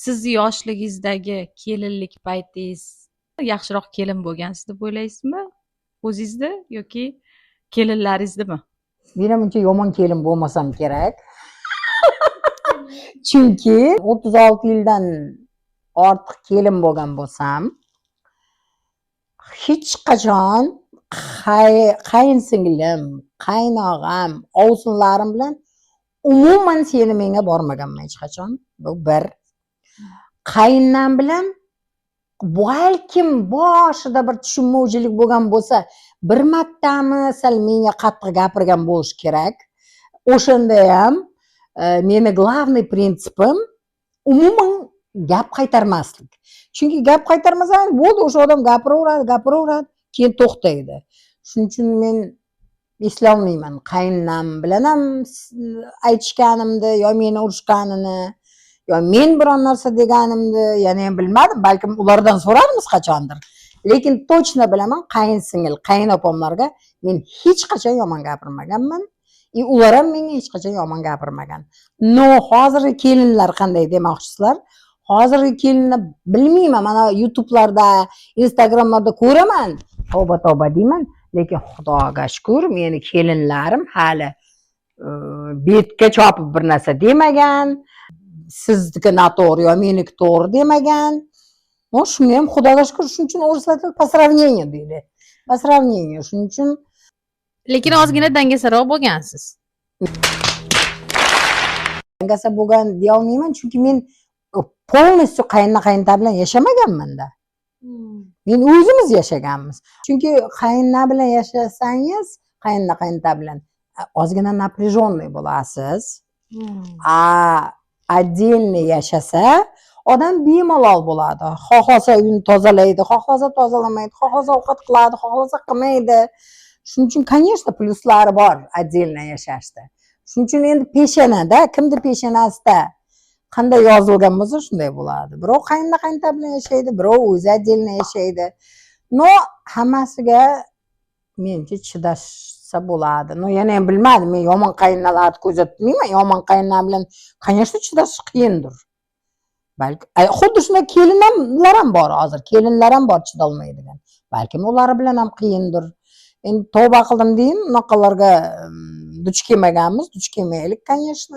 sizni yoshligingizdagi kelinlik paytingiz yaxshiroq kelin bo'lgansiz deb o'ylaysizmi? O'zingizda yoki kelinlaringizdami? Menimcha yomon kelin bo'lmasam kerak. Chunki 36 yildan ortiq kelin bo'lgan bo'lsam, hech qachon qayinsinglim, qaynog'am, ovsinlarim bilan umuman seni menga bormaganman hech qachon. Bu bir. Qayinnam bilan balkim boshida bir tushunmovchilik bo'lgan bo'lsa, bir martami sal menga qattiq gapirgan bo'lish kerak. O'shanda ham meni главный prinsipim umuman gap qaytarmaslik. Chunki gap qaytarmasang, bo'ldi, o'sha odam gapiraveradi, keyin to'xtaydi. Shuning uchun men eslolmayman qayinnam bilan ham aytishganimni yo meni urishganini, yo men biron narsa deganimni, yana ham bilmadim, balkim ulardan so'rarmiz qachondir. Lekin точно bilaman, qayinsingil, qayinopamlarga men hech qachon yomon gapirmaganman. Ular ham menga hech qachon yomon gapirmagan. No, hozirgi kelinlar qanday demoqchisizlar? Hozirgi kelinlar bilmayman, mana YouTube'larda, Instagram'larda ko'raman. Tavba deyman, lekin Xudoga shukr, meni kelinlarim hali betga chopib bir narsa demagan. Sizniki noto'g'ri yo meniki to'g'ri demagan. No, shunga ham Xudoga shukr, shuning uchun o'zlar по сравнению deydi. Po сравнению, shuning uchun Lekin ozgina dangasaroq bo'lgansiz. Dangasa bo'lgan deya olmayman, chunki men polностью qayinna bilan yashamaganman-da. Men o'zimiz yashaganmiz. Chunki qayinna bilan yashasangiz, qayinna bilan ozgina напряженный bo'lasiz. Отдельно yashasa odam bemalol bo'ladi. Xohlasa uyini tozalaydi, xohlasa tozalamaydi, xohlasa ovqat qiladi, xohlasa qilmaydi. Shuning uchun, конечно, plyuslari bor отдельно yashashda. Shuning uchun endi peshanada, kimni peshanasida qanday yozilgan bo'lsa shunday bo'ladi. Birov qayinna bilan yashaydi, birov o'zi отдельно yashaydi. No, hammasiga menimcha chidashsa bo'ladi. No, yana ham bilmadim, men yomon qayinnalarni kuzatmayman. Yomon qayinlar bilan, конечно, chidash qiyindir. Balki xuddi shunday kelinlar ham bor hozir. Kelinlar ham bor chidolmaydigan. Balkim ular bilan ham qiyindir. Endi tavba qildim deyin, unaqalarga duch kelmaganmiz, duch kelmaylik, конечно.